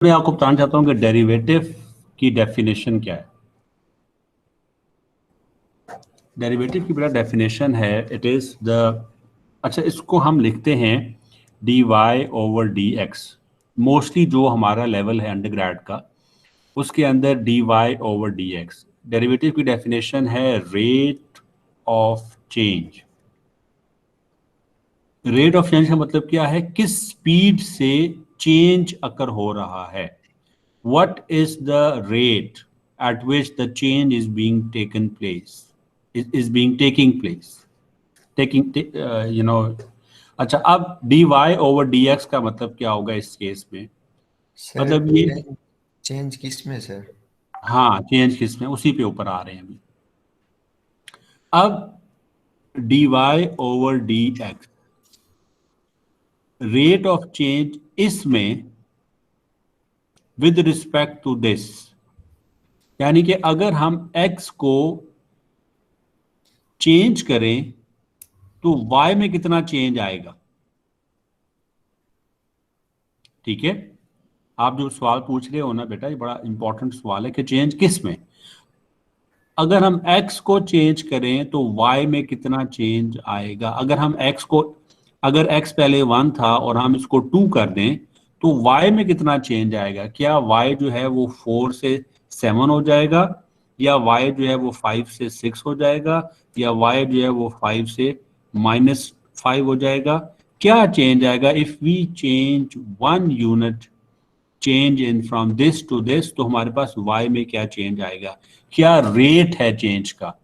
मैं आपको बताना चाहता हूँ कि डेरिवेटिव की डेफिनेशन क्या है। डेरिवेटिव की बड़ा डेफिनेशन है, इट इज द, अच्छा इसको हम लिखते हैं d y over d x. Mostly जो हमारा लेवल है अंडरग्रेड का, उसके अंदर d y over d x. Derivative की डेफिनेशन है rate of change. Rate of change का मतलब क्या है, किस स्पीड से चेंज अकर हो रहा है। What is the rate at which the change is being taken place? Is being taking place? अच्छा, अब dy over dx का मतलब क्या होगा इस केस में? सर मतलब ये, चेंज चेंज किस में सर? हाँ चेंज किस में, उसी पे ऊपर आ रहे हैं अभी। अब dy over dx, rate of change इसमें विद रिस्पेक्ट टू दिस, यानी कि अगर हम x को चेंज करें तो y में कितना चेंज आएगा। ठीक है, आप जो सवाल पूछ रहे हो ना बेटा, ये बड़ा इंपॉर्टेंट सवाल है कि चेंज किस में। अगर हम x को चेंज करें तो y में कितना चेंज आएगा। अगर हम x को, अगर x पहले 1 था और हम इसको 2 कर दें तो y में कितना चेंज आएगा। क्या y जो है वो 4 से 7 हो जाएगा, या y जो है वो 5 से 6 हो जाएगा, या y जो है वो 5 से -5 हो जाएगा। क्या चेंज आएगा if we change 1 unit change in from this to this, तो हमारे पास y में क्या चेंज आएगा। क्या रेट है चेंज का,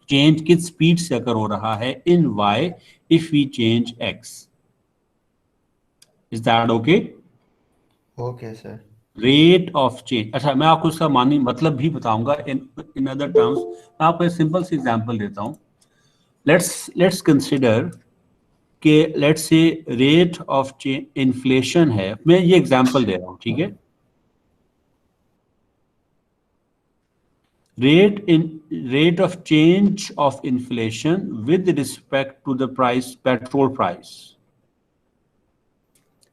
चेंज किस स्पीड से अगर हो रहा है in y if we change x। Is that okay? Okay sir. Rate of change. अच्छा, मैं आपको इसका मानी मतलब भी बताऊंगा इन इन अदर टर्म्स। मैं आपको एक सिंपल सी एग्जांपल देता हूं। लेट्स कंसिडर के let's say rate of change inflation है। मैं ये एग्जांपल दे रहा हूं, ठीक है। Rate of change of inflation with respect to the price, petrol price.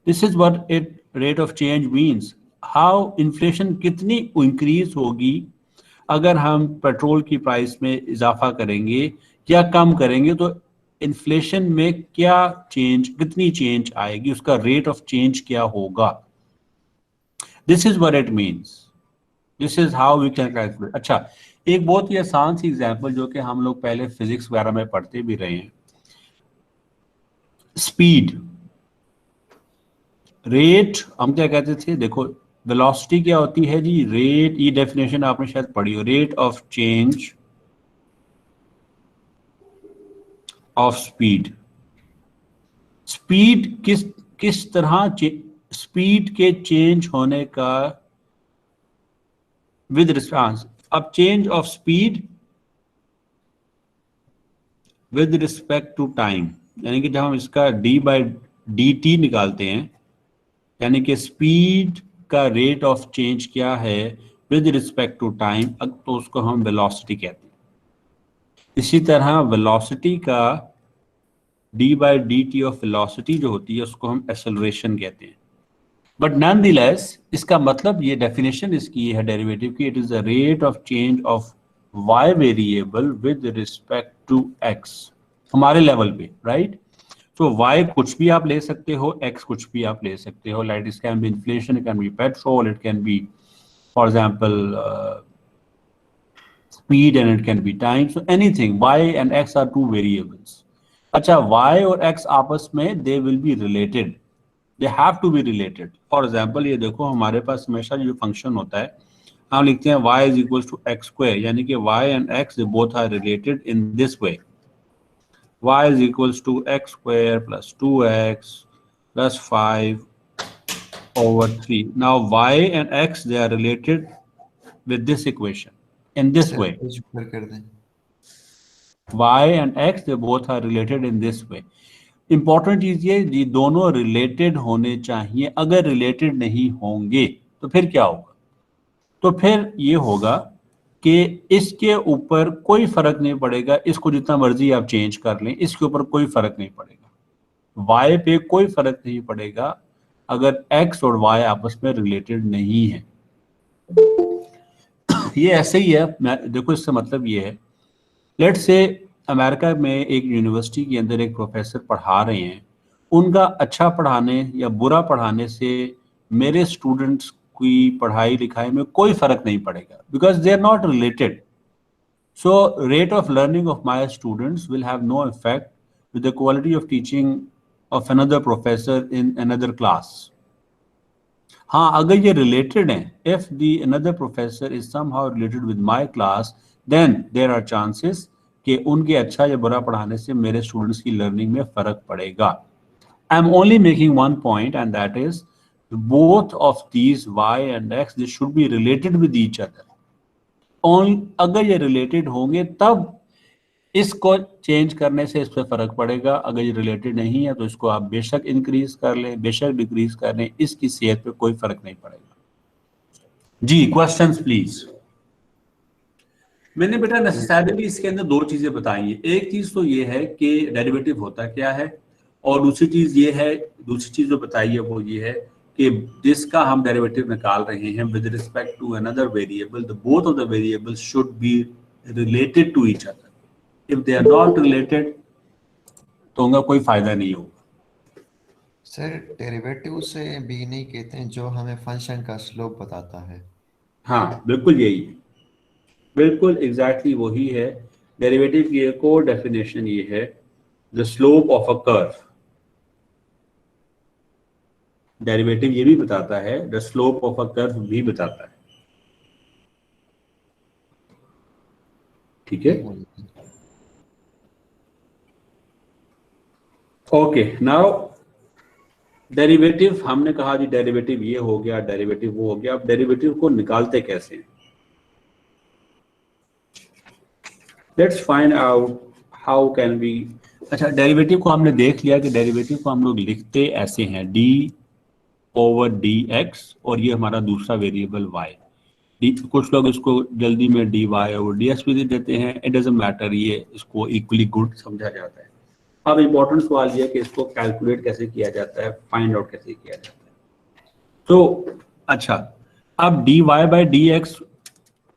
This is what it rate of change means. How inflation कितनी increase होगी अगर हम पेट्रोल की प्राइस में इजाफा करेंगे या कम करेंगे, तो इन्फ्लेशन में क्या चेंज, कितनी चेंज आएगी, उसका रेट ऑफ चेंज क्या होगा। This is what it means, this is how we can calculate. अच्छा, एक बहुत ही आसान सी एग्जांपल जो कि हम लोग पहले फिजिक्स वगैरह में पढ़ते भी रहे हैं। स्पीड, रेट हम क्या कहते थे, देखो वेलोसिटी क्या होती है जी, रेट, ये डेफिनेशन आपने शायद पढ़ी हो, rate of change of speed. Speed किस किस तरह स्पीड के चेंज होने का विद रिस्पांस। अब change of speed with respect to time, यानी कि जब हम इसका d/dt निकालते हैं, यानी कि स्पीड का रेट ऑफ चेंज क्या है विद रिस्पेक्ट टू टाइम, तो उसको हम वेलोसिटी कहते हैं। इसी तरह वेलोसिटी का d/dt ऑफ वेलोसिटी जो होती है उसको हम एक्सेलरेशन कहते हैं। बट नॉनदलेस इसका मतलब, ये डेफिनेशन इसकी है डेरिवेटिव की, it is the rate of change of y variable with respect to x, हमारे लेवल पे, राइट। तो y कुछ भी आप ले सकते हो, x कुछ भी आप ले सकते हो। Like it can be inflation, it can be petrol, it can be for example speed, and it can be time. So anything, y and x are two variables. अच्छा, y और x आपस में they will be related, they have to be related. For example, ये देखो हमारे पास हमेशा जो function होता है, हम लिखते हैं y is equals to x square, यानी कि y and x they both are related in this way. Y is equals to x square plus 2x plus 5 over 3. Now y and x they are related with this equation in this sir way. कुछ ऊपर कर दें। y and x they both are related in this way. Important चीज ये दोनों related होने चाहिए। अगर रिलेटेड नहीं होंगे तो फिर क्या होगा, तो फिर ये होगा कि इसके ऊपर कोई फर्क नहीं पड़ेगा, इसको जितना मर्जी आप चेंज कर लें, इसके ऊपर कोई फर्क नहीं पड़ेगा, y पे कोई फर्क नहीं पड़ेगा। अगर x और y आपस में रिलेटेड नहीं है। ये ऐसे ही है, देखो इससे मतलब ये है, लेट्स से अमेरिका में एक यूनिवर्सिटी के अंदर एक प्रोफेसर पढ़ा रहे हैं, उनका अच्छा पढ़ाने या बुरा पढ़ाने से मेरे स्टूडेंट्स की पढ़ाई लिखाई में कोई फर्क नहीं पड़ेगा, because they are not related. So rate of learning of my students will have no effect with the quality of teaching of another professor in another class. हाँ, अगर ये related हैं, if the another professor is somehow related with my class, then there are chances कि उनके अच्छा या बुरा पढ़ाने से मेरे students की learning में फर्क पड़ेगा. I'm only making one point, and that is both of these y and x, they should be related with each other. अगर ये रिलेटेड होंगे तब इसको चेंज करने से इस पर फर्क पड़ेगा, अगर ये रिलेटेड नहीं है तो इसको आप बेशक इंक्रीज कर लें, बेशक डिक्रीज कर लें, इसकी सेहत पे कोई फर्क नहीं पड़ेगा। जी, क्वेश्चंस प्लीज। मैंने बेटा नेसेसरली इसके अंदर दो चीजें बताई हैं। एक चीज तो ये है कि डेरिवेटिव होता क्या है, और दूसरी चीज जो बताई है वो ये है कि जिसका हम डेरिवेटिव निकाल रहे हैं with respect to another variable, the both of the variables should be related to each other. If they are not related तो उनका कोई फायदा नहीं होगा। सर डेरिवेटिव से भी नहीं कहते हैं जो हमें फंक्शन का स्लोप बताता है। हाँ, बिल्कुल यही है, बिल्कुल एग्जैक्टली वही है। डेरिवेटिव की एक और डेफिनेशन ये है, the slope of a curve. Derivative ये भी बताता है, the slope of a curve भी बताता है। ठीक है, ओके। नाउ डेरिवेटिव हमने कहा जी, डेरिवेटिव ये हो गया, डेरिवेटिव वो हो गया। अब डेरिवेटिव को निकालते कैसे हैं? Let's find out how can we. अच्छा, डेरिवेटिव को हमने देख लिया कि डेरिवेटिव को हम लोग लिखते ऐसे हैं, डी ओवर डी एक्स, और ये हमारा दूसरा वेरिएबल वाई। कुछ लोग इसको जल्दी में d y over d x भी दे देते हैं, इट डजंट मैटर, ये इसको इक्वली गुड समझा जाता है। अब इम्पोर्टेंट सवाल ये है कि इसको कैलकुलेट कैसे किया जाता है, फाइंड आउट कैसे किया जाता है। तो अच्छा, अब d y by d x,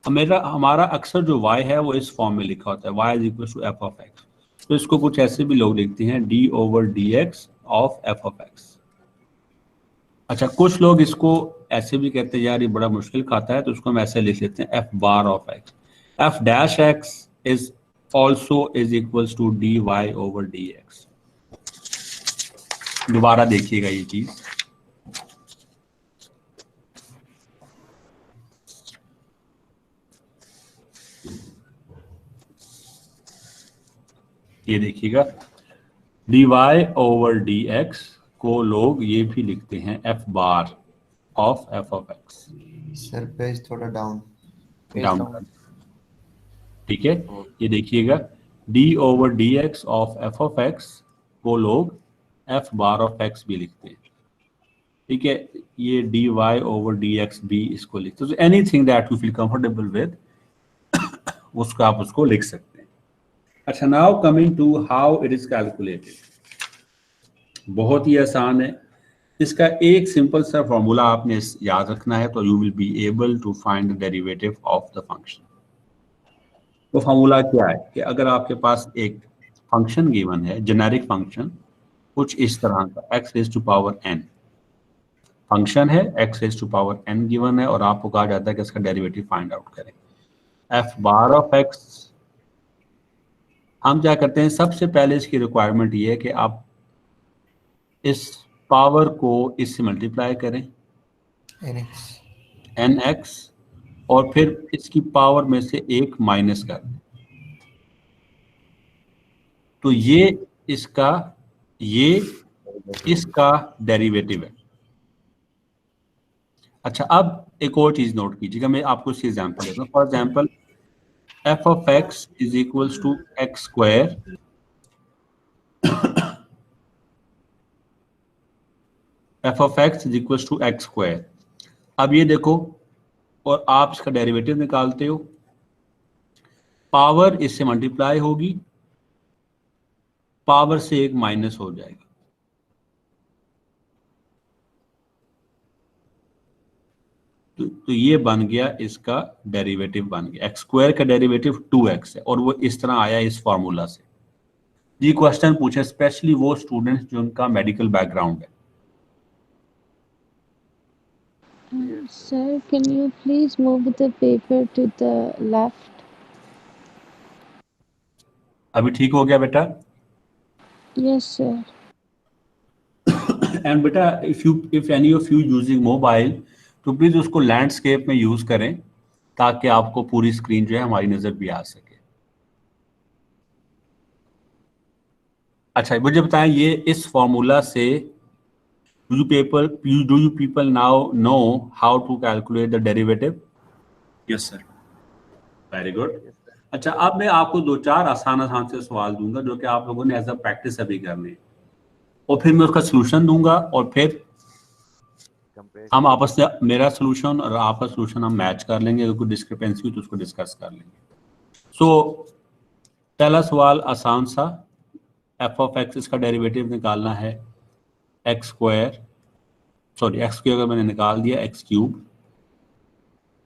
हमारा अक्सर जो y है वो इस फॉर्म में लिखा होता है, y is equal to f of x. तो इसको कुछ ऐसे भी लोग लिखते हैं, d over d x of f of x. अच्छा, कुछ लोग इसको ऐसे भी कहते हैं, यार ये बड़ा मुश्किल खाता है, तो उसको हम ऐसे लिख लेते हैं, f bar of x, f dash x is also is equals to d y over d x. दोबारा देखिएगा ये चीज, ये देखिएगा, d y over d x को लोग ये भी लिखते हैं f bar of f of x. Sir page थोड़ा डाउन डाउन, ठीक है। ये देखिएगा, d over d x of f of x को लोग एफ बार ऑफ एक्स भी लिखते हैं, ठीक है। ये d y over d x भी इसको लिखते हैं। Anything that you feel comfortable with, उसको आप उसको लिख सकते हैं। अच्छा, now coming to how it is calculated, बहुत ही आसान है। इसका एक सिंपल सा फॉर्मूला आपने याद रखना है, तो you will be able to find the derivative of the function. तो फॉर्मूला क्या है कि अगर आपके पास एक फंक्शन गिवन है, जेनेरिक फंक्शन कुछ इस तरह का, x raise to power n function है, x raise to power n given है, और आपको कहा जाता है कि इसका डेरिवेटिव फाइंड आउट करें। f बार ऑफ x, हम क्या करते हैं, सबसे पहले इसकी रिक्वायरमेंट ये है कि आप इस पावर को इससे मल्टीप्लाई करें, nx, और फिर इसकी पावर में से एक माइनस कर दें, तो ये इसका डेरिवेटिव है। अच्छा, अब एक और चीज नोट कीजिएगा, मैं आपको इसकी एग्जांपल देता हूँ। For example, f of x is equals to x square, f of x is equals to x square. अब ये देखो, और आप इसका डेरिवेटिव निकालते हो, पावर इससे मल्टीप्लाई होगी, पावर से एक माइनस हो जाएगा, तो ये बन गया, इसका डेरिवेटिव बन गया, एक्स स्क्वायर का डेरिवेटिव 2x है और वो इस तरह आया इस फॉर्मूला से। ये क्वेश्चन पूछे स्पेशली वो स्टूडेंट्स जिनका मेडिकल बैकग्राउंड है। Sir, can you please move the paper to the left? अभी ठीक हो गया बेटा? Yes, sir. एंड बेटा if any of you using mobile तो प्लीज उसको लैंडस्केप में यूज करें ताकि आपको पूरी स्क्रीन जो है हमारी नजर भी आ सके। अच्छा मुझे बताएं, ये इस फॉर्मूला से do you people now know how to calculate the derivative? Yes, sir. Very good. अच्छा अब मैं आपको दो चार आसान से सवाल दूंगा जो कि आप लोगों ने एज अ प्रैक्टिस अभी करनी है, और फिर मैं उसका सलूशन दूंगा और फिर हम आपस में मेरा सलूशन और आपका सलूशन हम मैच कर लेंगे, अगर कोई डिस्क्रिपेंसी हुई तो उसको डिस्कस कर लेंगे। सो पहला सवाल आसान सा, एफ ऑफ एक्स इसका डेरिवेटिव निकालना है, एक्स स्क्वायर अगर मैंने निकाल दिया x cube,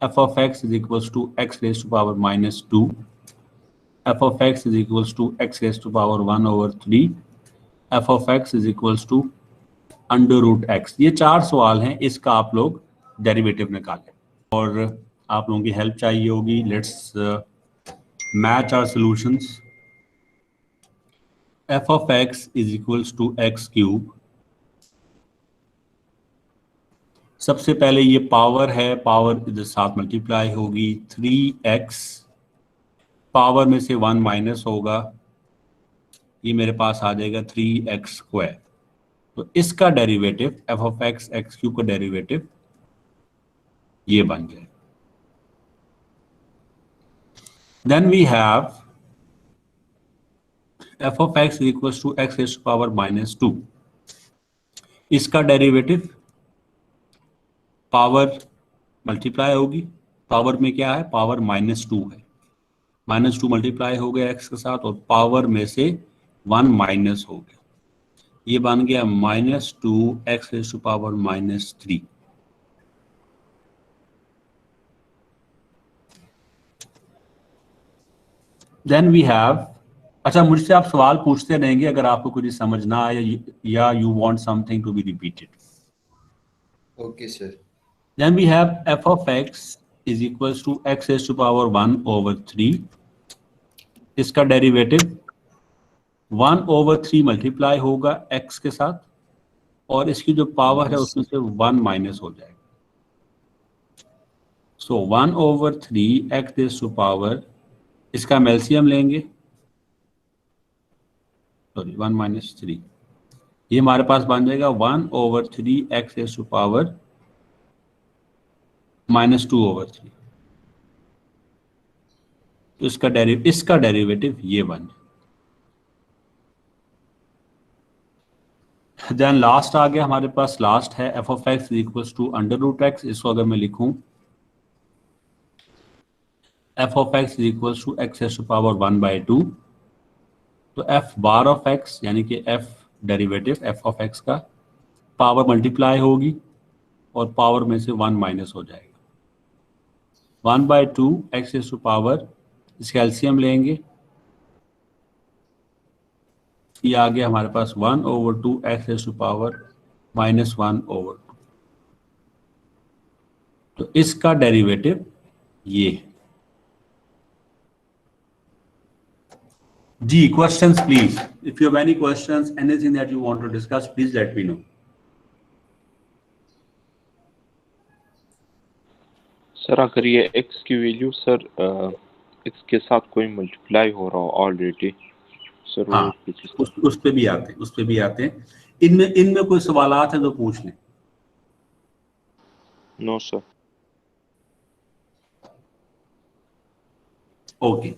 f of x is equals to x raised to power minus 2, f of x is equals to x raised to power 1 over 3, f of x is equals to under root x। ये चार सवाल हैं, इसका आप लोग derivative निकालें और आप लोगों की हेल्प चाहिए होगी। Let's match our solutions. f of x is equals to x cube, सबसे पहले ये पावर है, पावर इधर साथ मल्टीप्लाई होगी, 3x पावर में से 1 माइनस होगा, ये मेरे पास आ जाएगा 3x स्क्वायर। तो इसका derivative f of x x cube का डेरिवेटिव ये बन जाए। Then we have f of x equals to x raise to power minus 2, इसका डेरिवेटिव पावर मल्टीप्लाई होगी, पावर में क्या है, पावर माइनस 2 है, माइनस 2 मल्टीप्लाई हो गया x के साथ और पावर में से 1 माइनस हो गया, ये बन गया minus 2 x raise to power minus 3। Then we have, अच्छा मुझसे आप सवाल पूछते रहेंगे अगर आपको कुछ समझ ना आए या you want something to be repeated. Okay sir. Then we have f of x is equals to x raise to power 1 over 3, इसका डेरिवेटिव 1 ओवर 3 मल्टीप्लाई होगा x के साथ और इसकी जो पावर है उसमें से 1 माइनस हो जाएगा। So 1 over 3 x raise to power, इसका हम एलसीएम लेंगे, सॉरी 1 माइनस 3, ये हमारे पास बन जाएगा 1 over 3 x raise to power minus 2 over 3। तो इसका डेरिवेटिव ये बन जाए। देन लास्ट आ गया हमारे पास, लास्ट है f of x equals to under root x। इसको अगर मैं लिखूं f of x equals to x raise to power 1 by 2, तो f बार ऑफ x यानी कि f derivative f of x का पावर मल्टीप्लाई होगी और पावर में से 1 माइनस हो जाएगा, 1 by 2 x raise to power, इसका एलसीएम लेंगे, ये आ गया हमारे पास 1 over 2 x raise to power minus 1 over 2। तो इसका डेरिवेटिव ये है। जी questions please, if you have any questions, anything that you want to discuss, please let me know. Sir अगर ये x की वैल्यू सर x के साथ कोई मल्टीप्लाई हो रहा हो ऑलरेडी सर, हाँ, वो उस पे भी आते हैं, इनमें कोई सवालात है तो पूछ लें। No sir. ओके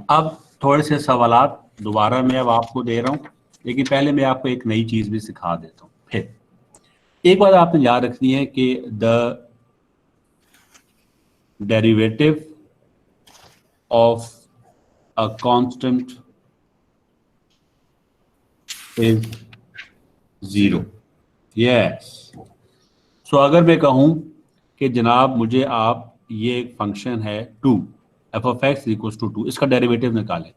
अब थोड़े से सवालात दोबारा मैं अब आपको दे रहा हूं, लेकिन पहले मैं आपको एक नई चीज भी सिखा देता हूं। फिर एक बात आपने याद रखनी है कि the derivative of a constant is 0। Yes. So अगर मैं कहूं कि जनाब मुझे आप ये एक फंक्शन है 2 f of x equals to 2, इसका डेरिवेटिव निकालें।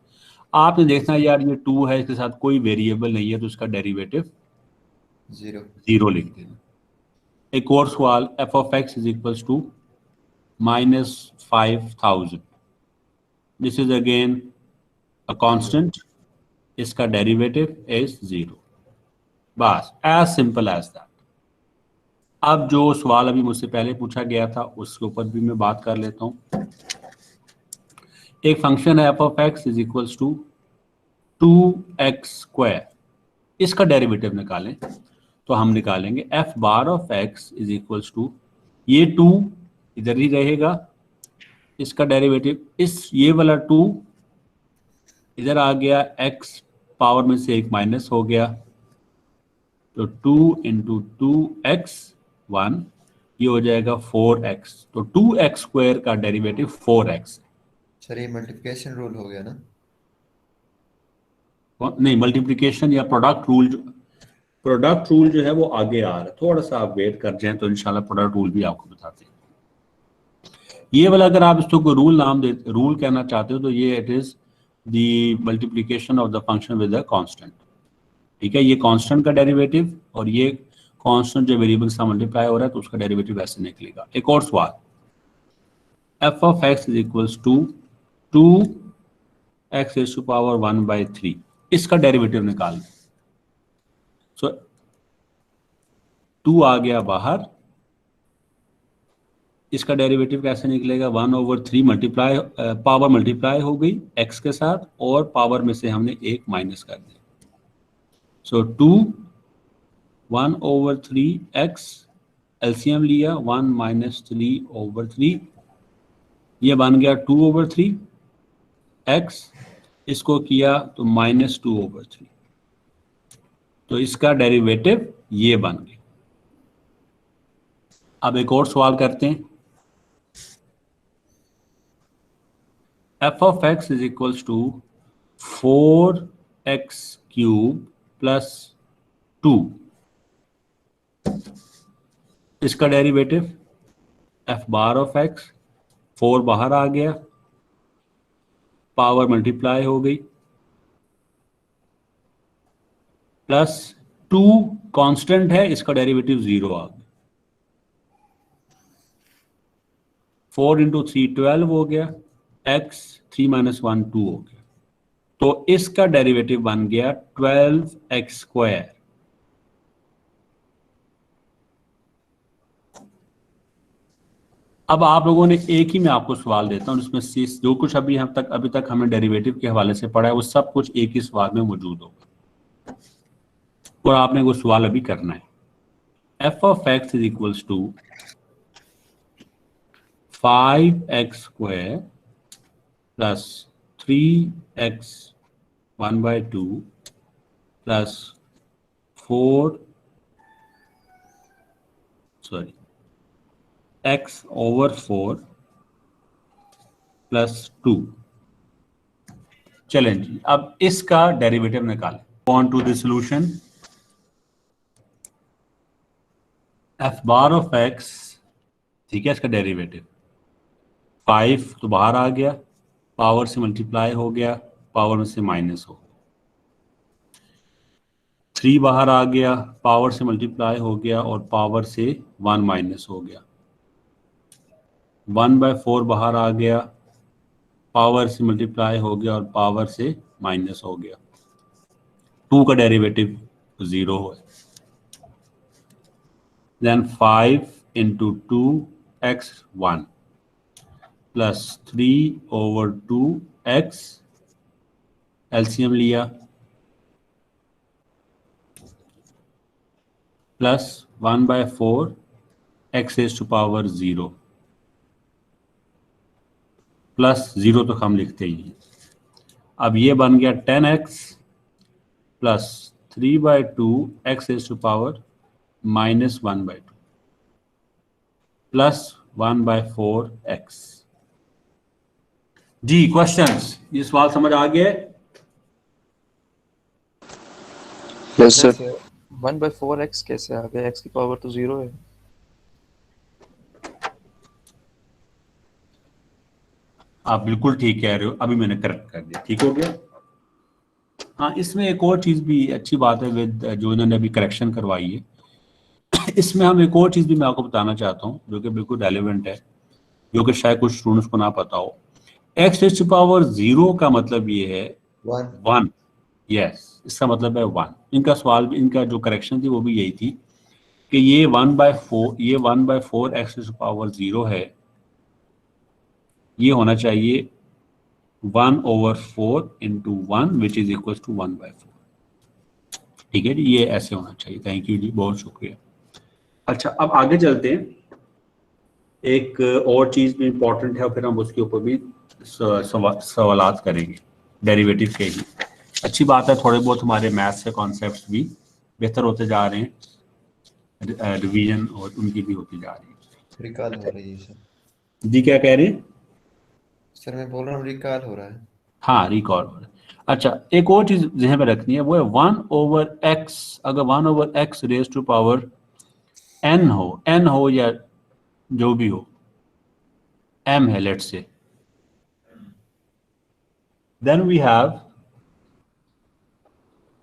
आपने देखना है यार ये 2 है, इसके साथ कोई वेरिएबल नहीं है, तो इसका डेरिवेटिव 0 लिख देना। एक और सवाल, f of x is equals to -5000, this is again a constant, इसका डेरिवेटिव इज 0। बस एज सिंपल एज दैट। अब जो सवाल अभी मुझसे पहले पूछा गया था उसके ऊपर भी मैं बात कर लेता हूं। एक फंक्शन है f of x is equals to 2x², इसका डेरिवेटिव निकालें तो हम निकालेंगे f bar of x is equals to, ये 2 इधर ही रहेगा, इसका डेरिवेटिव इस ये वाला 2 इधर आ गया, x पावर में से एक माइनस हो गया, तो 2 इंटू 2x1 ये हो जाएगा 4x, तो 2x² का डेरिवेटिव 4x। सर ये मल्टीप्लिकेशन रूल हो गया ना? नहीं, मल्टीप्लिकेशन या प्रोडक्ट रूल जो है वो आगे आ रहा है, थोड़ा सा आप वेट कर जाएं तो इंशाल्लाह प्रोडक्ट रूल भी आपको बताते हैं। ये वाला अगर आप इसको कोई रूल कहना चाहते हो तो ये it is the multiplication of the function with the constant. ठीक है, ये कांस्टेंट का डेरिवेटिव और ये कांस्टेंट जो वेरिएबल से मल्टीप्लाई हो रहा है तो उसका डेरिवेटिव ऐसे निकलेगा। एक और सवाल, f of x is equals to 2x raise to power 1/3, इसका डेरिवेटिव निकाल। सो 2 आ गया बाहर, इसका डेरिवेटिव कैसे निकलेगा? 1/3 मल्टीप्लाई पावर मल्टीप्लाई हो गई x के साथ और पावर में से हमने एक माइनस कर दिया। सो 2 1/3x, एलसीएम लिया 1 - 3/3, ये बन गया 2/3 x, इसको किया तो -2/3, तो इसका डेरिवेटिव ये बन गया। अब एक और सवाल करते हैं, f of x is equals to 4x³ plus 2, इसका derivative f bar of x, 4 बाहर आ गया, पावर मल्टीप्लाई हो गई, प्लस 2 कांस्टेंट है, इसका डेरिवेटिव 0 आ गया। 4 इंटू 3 12 हो गया, x 3 - 1 2 हो गया, तो इसका डेरिवेटिव बन गया 12x²। अब आप लोगों ने एक ही मैं आपको सवाल देता हूं जिसमें से जो कुछ अभी तक हमने डेरिवेटिव के हवाले से पढ़ा है वो सब कुछ एक ही सवाल में मौजूद होगा और आपने वो सवाल अभी करना है। F of x is equals to 5x² plus 3x1/2 plus x/4 plus 2। चलें जी, अब इसका डेरिवेटिव निकालें। On to the solution, f bar of x, ठीक है, इसका डेरिवेटिव 5 तो बाहर आ गया, पावर से मल्टीप्लाई हो गया, पावर में से माइनस हो गया, 3 बाहर आ गया, पावर से मल्टीप्लाई हो गया और पावर से 1 माइनस हो गया, 1/4 बाहर आ गया, पावर से मल्टीप्लाई हो गया और पावर से माइनस हो गया, 2 का डेरिवेटिव 0 है। Then 5 into 2x1 plus 3/2x, LCM लिया, plus 1/4 x raise to power 0 plus 0 तो हम लिखते ही हैं। अब ये बन गया 10x plus 3/2 x raise to power -1/2 plus 1/4x। जी क्वेश्चंस, ये सवाल समझ आ गया? Yes sir. कैसे 1/4x कैसे आ गया? x की पावर तो 0 है। आप बिल्कुल ठीक कह रहे हो, अभी मैंने करेक्ट कर दिया, ठीक हो गया। हाँ, इसमें एक और चीज भी अच्छी बात है विद जो इन्होंने अभी करेक्शन करवाई है। इसमें हम एक और चीज भी मैं आपको बताना चाहता हूँ जो कि बिल्कुल रेलिवेंट है, जो कि शायद कुछ स्टूडेंट्स को ना पता हो। एक्स रेज़ टू पावर 0 का मतलब ये है 1 1। यस, इसका मतलब है 1। इनका सवाल भी, इनका जो करेक्शन थी वो भी यही थी कि ये 1/4, ये 1/4 एक्स रेज़ टू पावर 0 है, ये होना चाहिए 1/4 into 1 which is equal to 1/4। ठीक है जी, ये ऐसे होना चाहिए। थैंक यू जी, बहुत शुक्रिया। अच्छा, अब आगे चलते हैं। एक और चीज भी इंपॉर्टेंट है और फिर हम उसके ऊपर भी सवालात करेंगे डेरिवेटिव के ही। अच्छी बात है, थोड़े बहुत हमारे मैथ्स के कॉन्सेप्ट्स भी बेहतर होते जा रहे हैं, रिवीजन और उनकी भी होती जा रही है। रिकॉल हो अच्छा रही है सर। जी, क्या कह रहे हैं? सर मैं बोल रहा हूँ रिकॉल हो रहा है। हाँ, रिकॉर्ड हो रहा है। अच्छा, एक और चीज ज़हन में रखनी है, वो है 1/x। अगर 1/x raise to power n हो या जो भी हो, m है let's say, then we have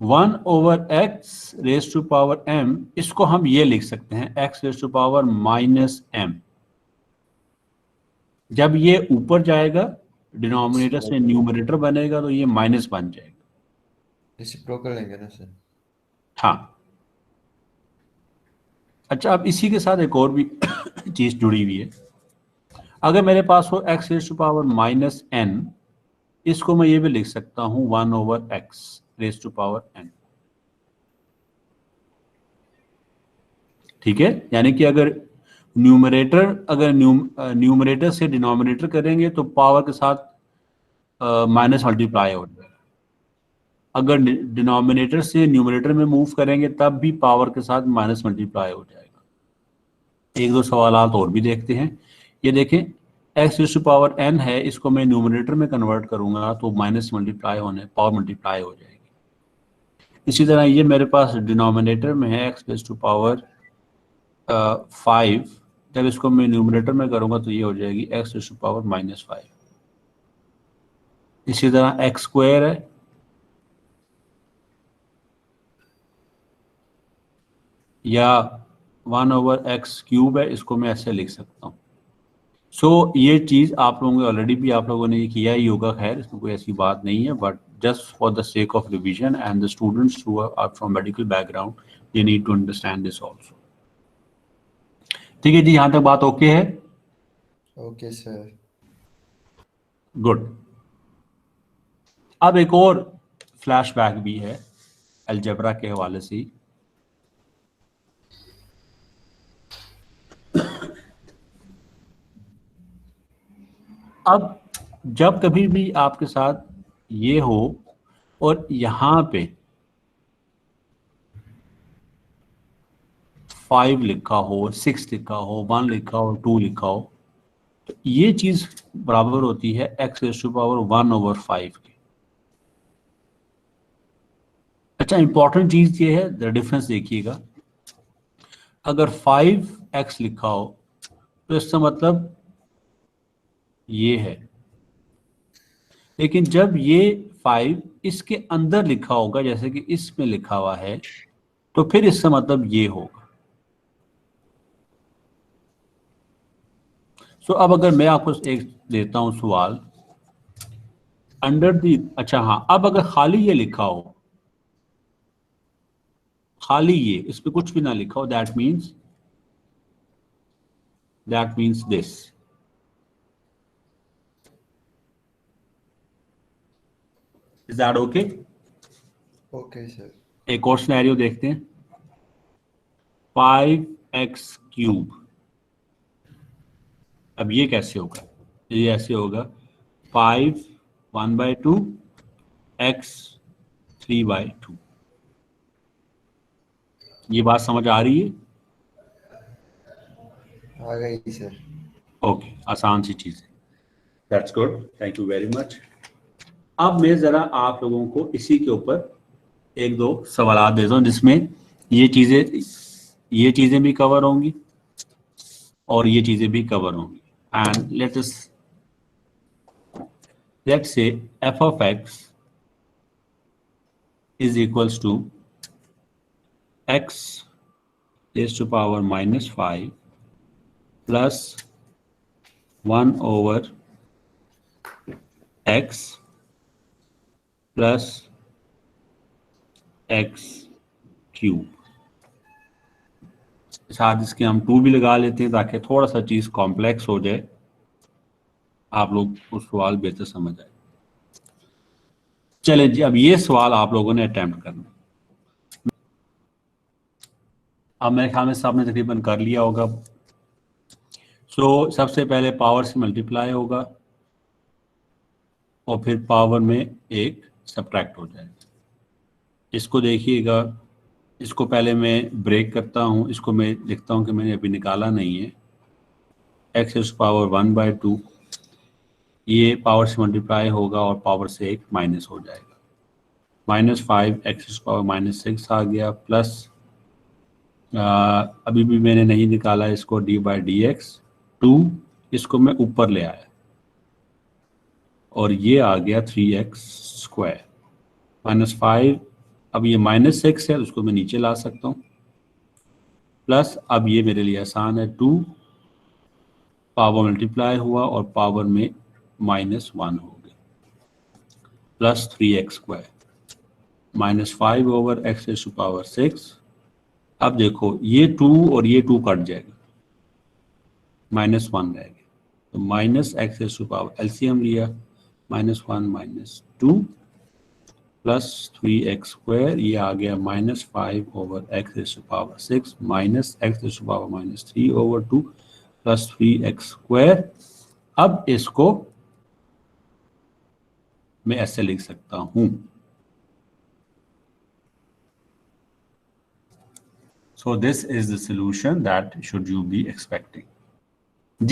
1/x raise to power m। इसको हम ये लिख सकते हैं x raise to power -m। जब ये ऊपर जाएगा डिनोमिनेटर से न्यूमरेटर बनेगा तो ये माइनस बन जाएगा। रेसिप्रोकल लेंगे ना सर। हाँ। अच्छा, अब इसी के साथ एक और भी चीज जुड़ी हुई है। अगर मेरे पास हो x raise to power -n, इसको मैं ये भी लिख सकता हूं 1/x raise to power n। ठीक है, यानी कि अगर न्यूमरेटर से डिनोमिनेटर करेंगे तो पावर के साथ माइनस मल्टीप्लाई हो जाएगा। अगर डिनोमिनेटर से न्यूमरेटर में मूव करेंगे तब भी पावर के साथ माइनस मल्टीप्लाई हो जाएगा। एक दो सवालात और भी देखते हैं। ये देखें, x raise to power n है, इसको मैं न्यूमरेटर में कन्वर्ट करूंगा तो माइनस मल्टीप्लाई होने पावर मल्टीप्लाई हो जाएगी। इसी तरह ये मेरे पास डिनोमिनेटर में है एक्स रेज़ टू पावर 5, जब इसको मैं न्यूमरेटर में करूंगा तो ये हो जाएगी एक्स रेज़ टू पावर -5। इसी तरह एक्स स्क्वायर है, या 1/x क्यूब है, इसको मैं ऐसे लिख सकता हूँ। ये चीज़ आप लोगों ने ऑलरेडी भी आप लोगों ने ये किया ही होगा, खैर इसमें कोई ऐसी बात नहीं है, but just for the sake of revision and the students who are from medical background, they need to understand this also. ठीक है जी, यहाँ तक बात ओके है? Okay sir. गुड। अब एक और फ्लैशबैक भी है अलजेब्रा के हवाले से ही। अब जब कभी भी आपके साथ ये हो और यहां पे 5 लिखा हो, 6 लिखा हो, 1 लिखा हो, 2 लिखा हो, तो ये चीज बराबर होती है x रेज़ टू पावर 1/5 के। अच्छा, इंपॉर्टेंट चीज ये है, द डिफरेंस देखिएगा। अगर 5x लिखा हो तो इसका मतलब ये है, लेकिन जब ये 5 इसके अंदर लिखा होगा, जैसे कि इसमें लिखा हुआ है, तो फिर इसका मतलब ये होगा। अब अगर मैं आपको एक देता हूं सवाल अंडर दी, अच्छा हाँ, अब अगर खाली ये लिखा हो, खाली ये, इस पे कुछ भी ना लिखा हो, that means this. Is that okay? Okay sir. एक और सिनेरियो देखते हैं, 5x क्यूब। अब ये कैसे होगा? ये ऐसे होगा 5 1/2 x 3/2। ये बात समझ आ रही है? आ गई सर। ओके, आसान सी चीज है। That's good, thank you very much. अब मैं जरा आप लोगों को इसी के ऊपर एक दो सवाल देता हूँ जिसमें ये चीजें भी कवर होंगी और ये चीजें भी कवर होंगी। And let's say f of x is equals to x raised to power minus 5 plus 1 over x plus x cube. साथ इसके हम 2 भी लगा लेते हैं ताकि थोड़ा सा चीज कॉम्प्लेक्स हो जाए, आप लोग उस सवाल बेहतर समझ आए। चलें जी, अब ये सवाल आप लोगों ने अटेम्प्ट करना। अब मेरे ख्याल में सबने तकरीबन कर लिया होगा। सबसे पहले पावर से मल्टीप्लाई होगा और फिर पावर में एक सब्ट्रैक्ट हो जाएगा। इसको देखिएगा, इसको पहले मैं ब्रेक करता हूँ, इसको मैं लिखता हूँ कि मैंने अभी निकाला नहीं है। x इज पावर 1/2, ये पावर से मल्टीप्लाई होगा और पावर से एक माइनस हो जाएगा। -5 x इज पावर -6 आ गया, प्लस अभी भी मैंने नहीं निकाला इसको, d/dx 2, इसको मैं ऊपर ले आया और ये आ गया 3x²। -5, अब ये -6 है, उसको मैं नीचे ला सकता हूँ, प्लस अब ये मेरे लिए आसान है, 2 पावर मल्टीप्लाई हुआ और पावर में -1 हो गया, plus 3x², -5 over x to power 6। अब देखो ये 2 और ये 2 कट जाएगा, -1 रह गया, तो -x टू पावर एलसीएम लिया, -1 -2 प्लस 3x², ये आ गया -5 over x to power 6 minus x to power -3 over 2 plus 3x²। अब इसको मैं ऐसे लिख सकता हूं, so this is the solution that should you be expecting।